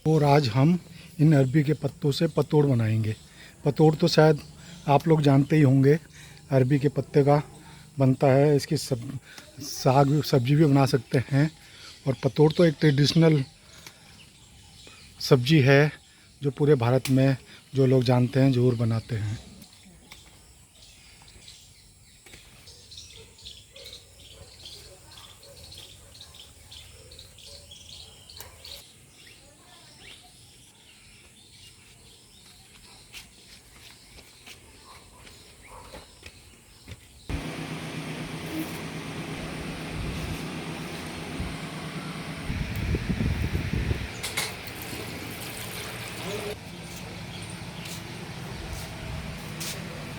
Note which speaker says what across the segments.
Speaker 1: और आज हम इन अरबी के पत्तों से पतोड़ बनाएंगे। पतोड़ तो शायद आप लोग जानते ही होंगे, अरबी के पत्ते का बनता है। इसकी साग सब्जी भी बना सकते हैं। और पतोड़ तो एक ट्रेडिशनल सब्जी है जो पूरे भारत में जो लोग जानते हैं ज़रूर बनाते हैं।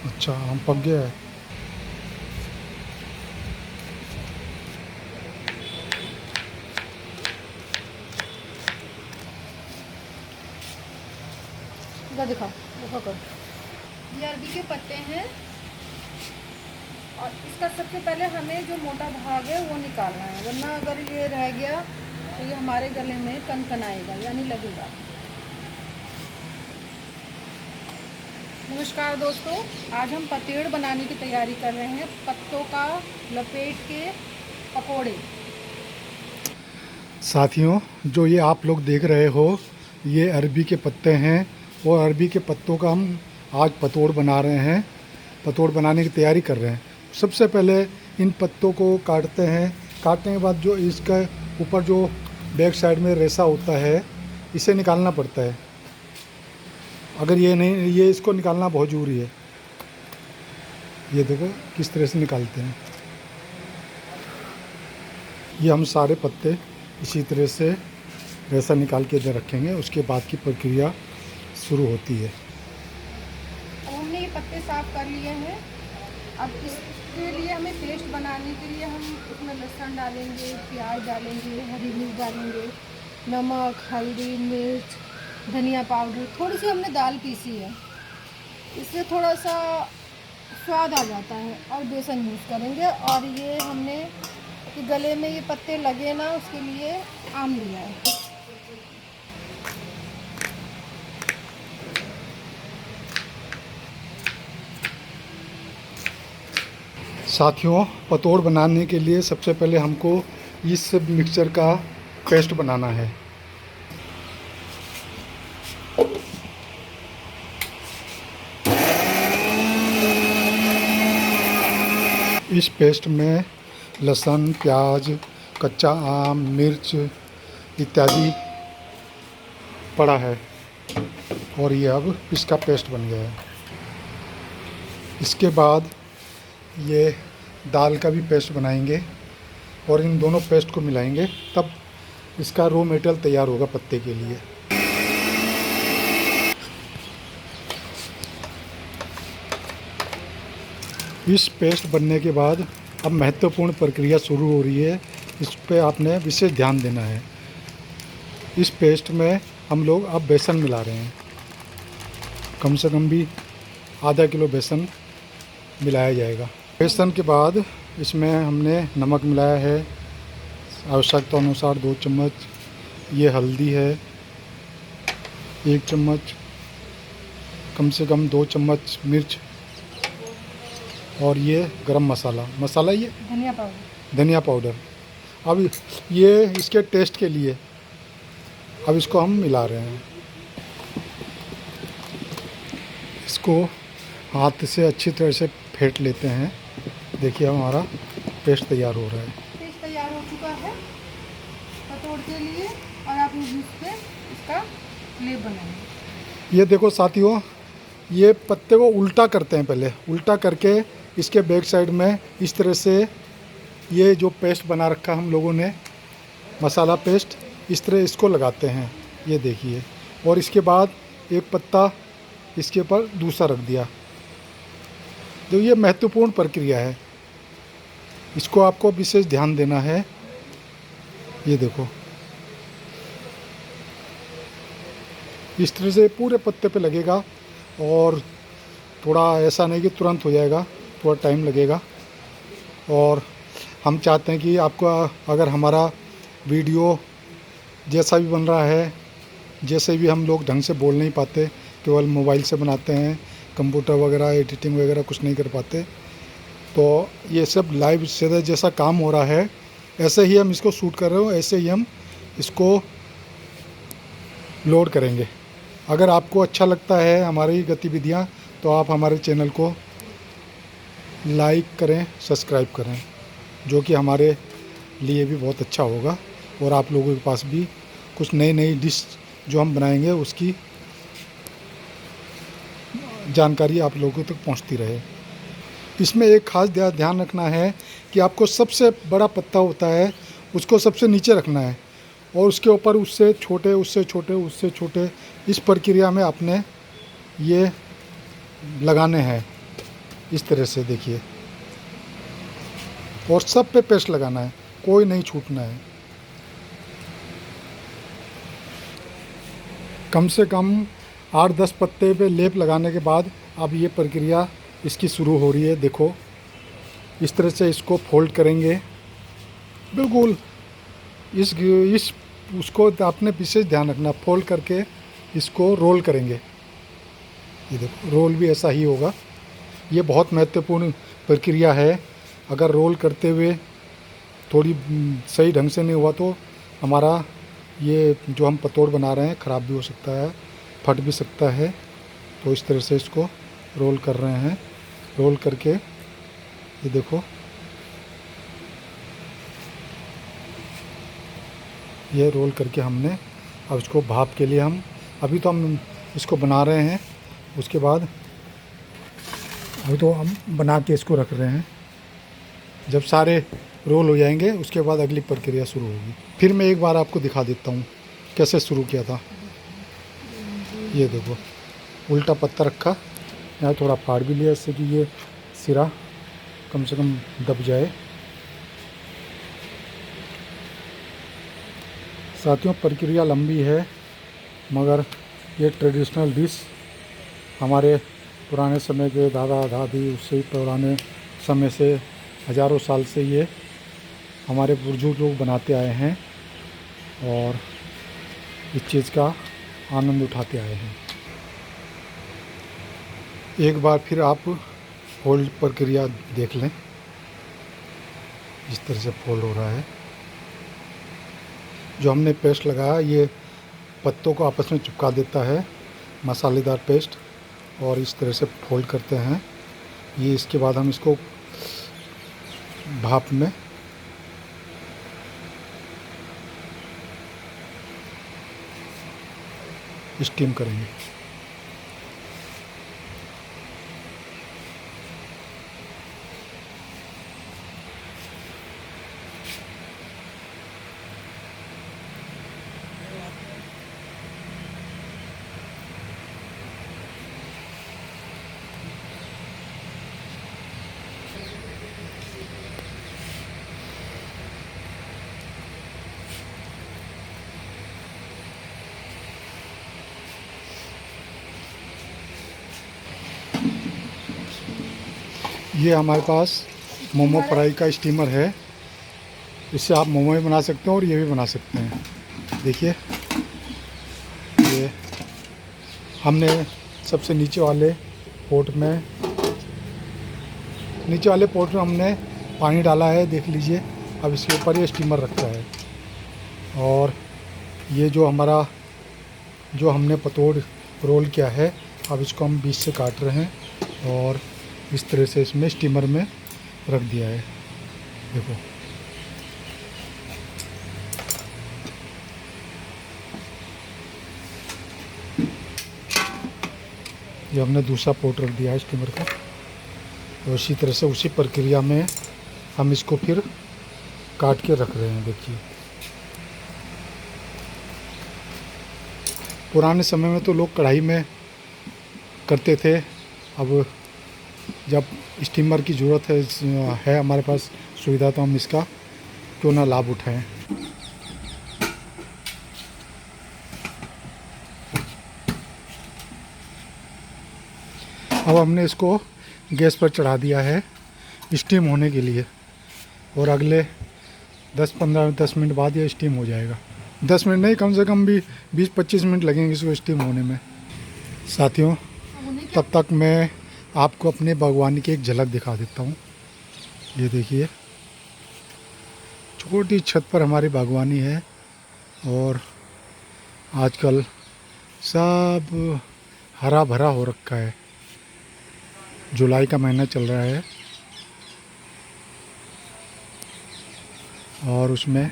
Speaker 1: अच्छा, आम पक गया है।
Speaker 2: दिखाओ दिखाओ कर। ये अरबी के पत्ते हैं और इसका सबसे पहले हमें जो मोटा भाग है वो निकालना है, वरना अगर ये रह गया तो ये हमारे गले में कनकनाएगा यानी लगेगा। नमस्कार दोस्तों, आज हम पतेड़ बनाने की तैयारी कर रहे हैं। पत्तों का लपेट के पकोड़े।
Speaker 1: साथियों, जो ये आप लोग देख रहे हो ये अरबी के पत्ते हैं और अरबी के पत्तों का हम आज पतोड़ बना रहे हैं। पतोड़ बनाने की तैयारी कर रहे हैं। सबसे पहले इन पत्तों को काटते हैं। काटने के बाद जो इसका ऊपर जो बैक साइड में रेसा होता है इसे निकालना पड़ता है। अगर ये नहीं, ये इसको निकालना बहुत ज़रूरी है। ये देखो किस तरह से निकालते हैं। ये हम सारे पत्ते इसी तरह से रेसा निकाल के इधर रखेंगे। उसके बाद की प्रक्रिया शुरू होती है।
Speaker 2: अब हमने ये पत्ते साफ कर लिए हैं। अब इसके लिए हमें पेस्ट बनाने के लिए हम उसमें लहसुन डालेंगे, प्याज डालेंगे, हरी मिर्च डालेंगे, नमक, हल्दी, मिर्च, धनिया पाउडर, थोड़ी सी हमने दाल पीसी है, इससे थोड़ा सा स्वाद आ जाता है। और बेसन यूज़ करेंगे। और ये हमने कि गले में ये पत्ते लगे ना, उसके लिए आम लिया है।
Speaker 1: साथियों, पतोड़ बनाने के लिए सबसे पहले हमको इस मिक्सचर का पेस्ट बनाना है। इस पेस्ट में लहसुन, प्याज, कच्चा आम, मिर्च इत्यादि पड़ा है और ये अब इसका पेस्ट बन गया है। इसके बाद ये दाल का भी पेस्ट बनाएंगे और इन दोनों पेस्ट को मिलाएंगे, तब इसका रॉ मटेरियल तैयार होगा पत्ते के लिए। इस पेस्ट बनने के बाद अब महत्वपूर्ण प्रक्रिया शुरू हो रही है। इस पे आपने विशेष ध्यान देना है। इस पेस्ट में हम लोग अब बेसन मिला रहे हैं। कम से कम भी आधा किलो बेसन मिलाया जाएगा। बेसन के बाद इसमें हमने नमक मिलाया है आवश्यकता अनुसार 2 चम्मच। ये हल्दी है 1 चम्मच, कम से कम 2 चम्मच मिर्च, और ये गरम मसाला ये धनिया पाउडर। अब ये इसके टेस्ट के लिए अब इसको हम मिला रहे हैं। इसको हाथ से अच्छी तरह से फेंट लेते हैं। देखिए हमारा पेस्ट तैयार हो रहा है।
Speaker 2: पेस्ट तैयार हो चुका है पतोड़ के लिए। और आप इससे इसका लेप बनाएंगे।
Speaker 1: ये देखो साथियों, ये पत्ते को उल्टा करते हैं। पहले उल्टा करके इसके बैक साइड में इस तरह से ये जो पेस्ट बना रखा हम लोगों ने, मसाला पेस्ट, इस तरह इसको लगाते हैं। ये देखिए। और इसके बाद एक पत्ता इसके ऊपर दूसरा रख दिया। तो ये महत्वपूर्ण प्रक्रिया है, इसको आपको विशेष ध्यान देना है। ये देखो इस तरह से पूरे पत्ते पे लगेगा। और थोड़ा ऐसा नहीं कि तुरंत हो जाएगा, थोड़ा टाइम लगेगा। और हम चाहते हैं कि आपको अगर हमारा वीडियो जैसा भी बन रहा है जैसे भी हम लोग ढंग से बोल नहीं पाते, केवल मोबाइल से बनाते हैं, कंप्यूटर वगैरह एडिटिंग वगैरह कुछ नहीं कर पाते, तो ये सब लाइव से जैसा काम हो रहा है ऐसे ही हम इसको शूट कर रहे हो, ऐसे ही हम इसको लोड करेंगे। अगर आपको अच्छा लगता है हमारी गतिविधियाँ तो आप हमारे चैनल को लाइक करें, सब्सक्राइब करें, जो कि हमारे लिए भी बहुत अच्छा होगा और आप लोगों के पास भी कुछ नई नई डिश जो हम बनाएंगे उसकी जानकारी आप लोगों तक पहुंचती रहे। इसमें एक खास ध्यान रखना है कि आपको सबसे बड़ा पत्ता होता है उसको सबसे नीचे रखना है और उसके ऊपर उससे छोटे उससे छोटे उससे छोटे, इस प्रक्रिया में आपने ये लगाने हैं इस तरह से, देखिए, और सब पे पेस्ट लगाना है, कोई नहीं छूटना है। कम से कम 8-10 पत्ते पे लेप लगाने के बाद अब ये प्रक्रिया इसकी शुरू हो रही है। देखो इस तरह से इसको फोल्ड करेंगे, बिल्कुल इस उसको आपने विशेष ध्यान रखना, फोल्ड करके इसको रोल करेंगे। ये देखो रोल भी ऐसा ही होगा। ये बहुत महत्वपूर्ण प्रक्रिया है। अगर रोल करते हुए थोड़ी सही ढंग से नहीं हुआ तो हमारा ये जो हम पतोड़ बना रहे हैं ख़राब भी हो सकता है, फट भी सकता है। तो इस तरह से इसको रोल कर रहे हैं। रोल करके ये देखो, ये रोल करके हमने अब इसको भाप के लिए हम अभी तो हम इसको बना रहे हैं, उसके बाद अभी तो हम बना के इसको रख रहे हैं। जब सारे रोल हो जाएंगे उसके बाद अगली प्रक्रिया शुरू होगी। फिर मैं एक बार आपको दिखा देता हूँ कैसे शुरू किया था। ये देखो उल्टा पत्ता रखा, यहाँ थोड़ा फाड़ भी लिया इससे कि ये सिरा कम से कम दब जाए। साथियों प्रक्रिया लंबी है मगर ये ट्रेडिशनल डिश हमारे पुराने समय के दादा दादी, उससे पुराने समय से हज़ारों साल से ये हमारे बुजुर्ग लोग बनाते आए हैं और इस चीज़ का आनंद उठाते आए हैं। एक बार फिर आप फोल्ड प्रक्रिया देख लें, इस तरह से फोल्ड हो रहा है। जो हमने पेस्ट लगाया ये पत्तों को आपस में चिपका देता है, मसालेदार पेस्ट, और इस तरह से फोल्ड करते हैं ये। इसके बाद हम इसको भाप में स्टीम करेंगे। ये हमारे पास मोमो फ्राई का स्टीमर है, इससे आप मोमो भी बना सकते हैं और ये भी बना सकते हैं। देखिए ये हमने सबसे नीचे वाले पोट में हमने पानी डाला है, देख लीजिए। अब इसके ऊपर ये स्टीमर रखा है और ये जो हमारा जो हमने पतोड़ रोल किया है अब इसको हम बीच से काट रहे हैं और इस तरह से इसमें स्टीमर में रख दिया है। देखो ये हमने दूसरा पोट रख दिया है स्टीमर का, और इसी तरह से उसी प्रक्रिया में हम इसको फिर काट के रख रहे हैं। देखिए पुराने समय में तो लोग कढ़ाई में करते थे, अब जब स्टीमर की ज़रूरत है हमारे पास सुविधा, तो हम इसका क्यों ना लाभ उठाएं। अब हमने इसको गैस पर चढ़ा दिया है स्टीम होने के लिए, और अगले 10 मिनट बाद ये स्टीम हो जाएगा। 10 मिनट नहीं, कम से कम भी 20-25 मिनट लगेंगे इसको स्टीम होने में। साथियों,
Speaker 2: अब उन्हें क्या
Speaker 1: तब तक मैं आपको अपने बागवानी की एक झलक दिखा देता हूँ। ये देखिए, छोटी छत पर हमारी बागवानी है और आजकल सब हरा भरा हो रखा है। जुलाई का महीना चल रहा है और उसमें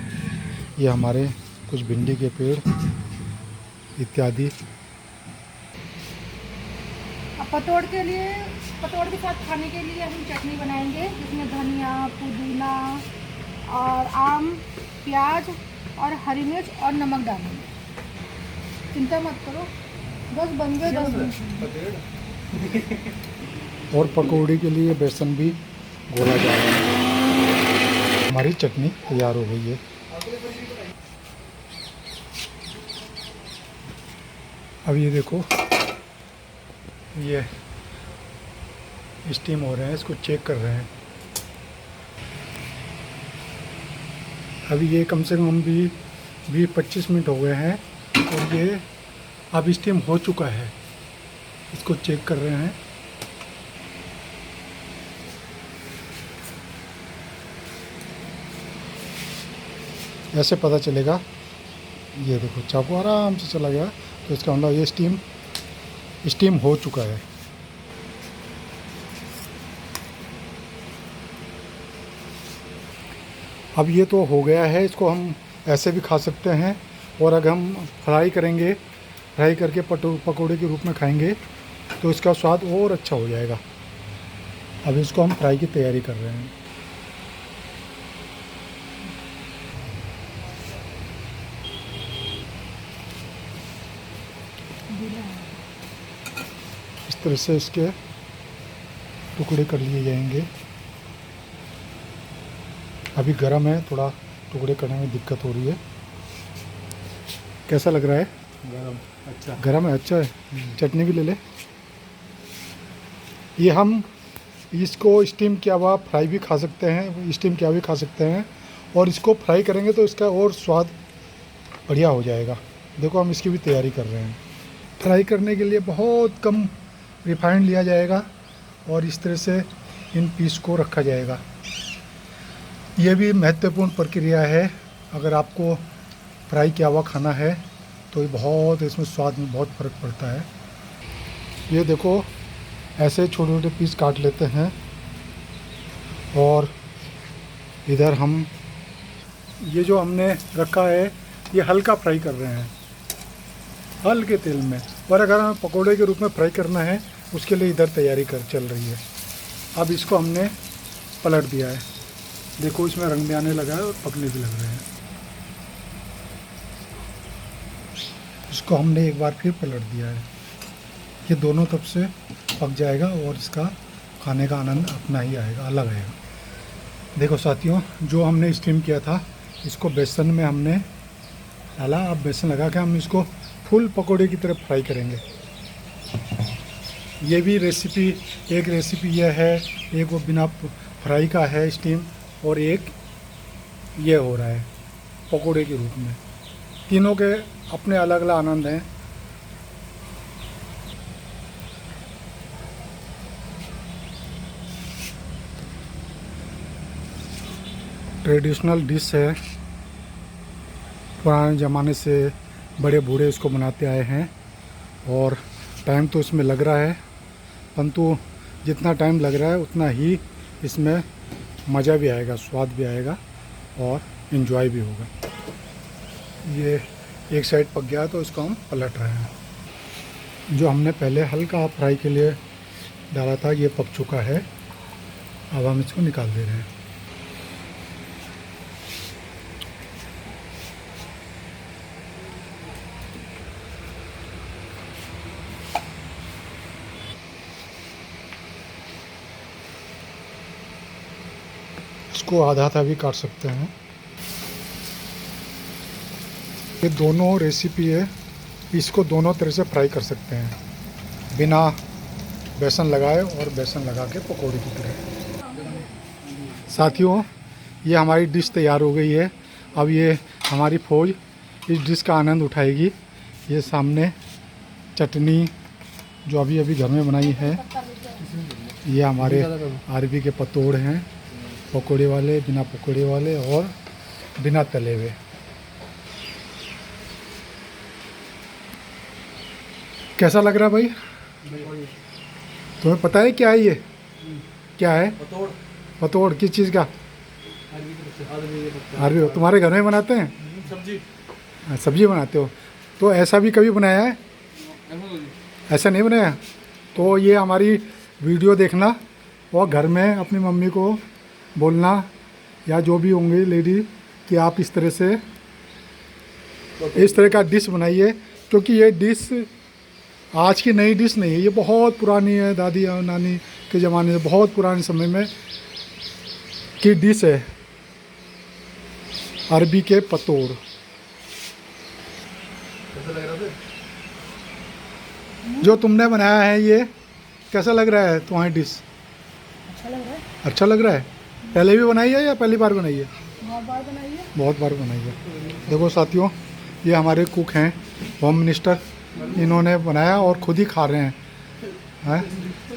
Speaker 1: ये हमारे कुछ भिंडी के पेड़ इत्यादि।
Speaker 2: अब पतोड़ के साथ खाने के लिए हम चटनी बनाएंगे, जिसमें धनिया, पुदीना और आम, प्याज और हरी मिर्च और नमक डालेंगे। चिंता मत करो, बस बन गए 10 मिनट।
Speaker 1: और पकौड़ी के लिए बेसन भी घोला जा रहा है। हमारी चटनी तैयार हो गई है। अब ये देखो, ये स्टीम हो रहे हैं, इसको चेक कर रहे हैं। अभी ये कम से कम भी 20-25 मिनट हो गए हैं और ये अब स्टीम हो चुका है। इसको चेक कर रहे हैं। ऐसे पता चलेगा। ये देखो, चाकू आराम से चला गया, तो इसका मतलब ये स्टीम हो चुका है। अब ये तो हो गया है, इसको हम ऐसे भी खा सकते हैं और अगर हम फ्राई करेंगे, फ्राई करके पकौड़े के रूप में खाएंगे तो इसका स्वाद और अच्छा हो जाएगा। अब इसको हम फ्राई की तैयारी कर रहे हैं। इस तरह से इसके टुकड़े कर लिए जाएंगे। अभी गर्म है, थोड़ा टुकड़े करने में दिक्कत हो रही है। कैसा लग रहा है?
Speaker 3: गरम अच्छा।
Speaker 1: गर्म है, अच्छा है। चटनी भी ले ले। ये हम इसको स्टीम किया हुआ फ्राई भी खा सकते हैं, स्टीम किया भी खा सकते हैं, और इसको फ्राई करेंगे तो इसका और स्वाद बढ़िया हो जाएगा। देखो, हम इसकी भी तैयारी कर रहे हैं। फ्राई करने के लिए बहुत कम रिफाइंड लिया जाएगा और इस तरह से इन पीस को रखा जाएगा। ये भी महत्वपूर्ण प्रक्रिया है। अगर आपको फ्राई किया हुआ खाना है तो ये बहुत, इसमें स्वाद में बहुत फ़र्क पड़ता है। ये देखो, ऐसे छोटे छोटे पीस काट लेते हैं और इधर हम ये जो हमने रखा है ये हल्का फ्राई कर रहे हैं, हल्के तेल में। और अगर हमें पकोड़े के रूप में फ्राई करना है उसके लिए इधर तैयारी चल रही है। अब इसको हमने पलट दिया है। देखो, इसमें रंग भी आने लगा है और पकने भी लग रहे हैं। इसको हमने एक बार फिर पलट दिया है। ये दोनों तरफ से पक जाएगा और इसका खाने का आनंद अपना ही आएगा, अलग आएगा। देखो साथियों, जो हमने स्टीम किया था इसको बेसन में हमने डाला। अब बेसन लगा के हम इसको फुल पकोड़े की तरह फ्राई करेंगे। ये भी रेसिपी, एक रेसिपी यह है, एक वो बिना फ्राई का है स्टीम, और एक ये हो रहा है पकोड़े के रूप में। तीनों के अपने अलग अलग आनंद हैं। ट्रेडिशनल डिश है, पुराने ज़माने से बड़े बूढ़े इसको बनाते आए हैं और टाइम तो इसमें लग रहा है, परंतु जितना टाइम लग रहा है उतना ही इसमें मज़ा भी आएगा, स्वाद भी आएगा और इन्जॉय भी होगा। ये एक साइड पक गया तो इसको हम पलट रहे हैं। जो हमने पहले हल्का फ्राई के लिए डाला था ये पक चुका है। अब हम इसको निकाल दे रहे हैं। इसको आधा आधा भी काट सकते हैं। ये दोनों रेसिपी है, इसको दोनों तरह से फ्राई कर सकते हैं, बिना बेसन लगाए और बेसन लगा के पकौड़े की तरह। साथियों, ये हमारी डिश तैयार हो गई है। अब ये हमारी फौज इस डिश का आनंद उठाएगी। ये सामने चटनी जो अभी अभी घर में बनाई है, ये हमारे अरबी के पतोड़ हैं, पकोड़े वाले, बिना पकोड़े वाले और बिना तले हुए। कैसा लग रहा है भाई? तुम्हें पता है क्या है ये? क्या है? पतोड़ किस चीज़ का? अरबी। तुम्हारे घर में बनाते हैं? सब्जी बनाते हो। तो ऐसा भी कभी बनाया है? ऐसा नहीं बनाया। तो ये हमारी वीडियो देखना और घर में अपनी मम्मी को बोलना या जो भी होंगे लेडी कि आप इस तरह का डिश बनाइए, क्योंकि ये डिश आज की नई डिश नहीं है, ये बहुत पुरानी है। दादी और नानी के ज़माने से, बहुत पुराने समय में की डिश है अरबी के पतोड़। जो तुमने बनाया है ये कैसा लग रहा है तुम्हारी डिश?
Speaker 2: अच्छा लग रहा है।
Speaker 1: अच्छा लग रहा है। पहले भी बनाई है या पहली बार बनाई है?
Speaker 2: बहुत बार बनाई है।
Speaker 1: बहुत बार बनाई है। देखो साथियों, ये हमारे कुक हैं, होम मिनिस्टर, इन्होंने बनाया और खुद ही खा रहे हैं।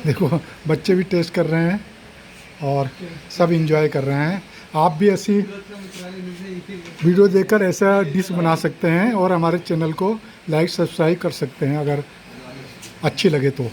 Speaker 1: देखो बच्चे भी टेस्ट कर रहे हैं और सब एंजॉय कर रहे हैं। आप भी ऐसी वीडियो देखकर ऐसा डिश बना सकते हैं और हमारे चैनल को लाइक सब्सक्राइब कर सकते हैं अगर अच्छी लगे तो।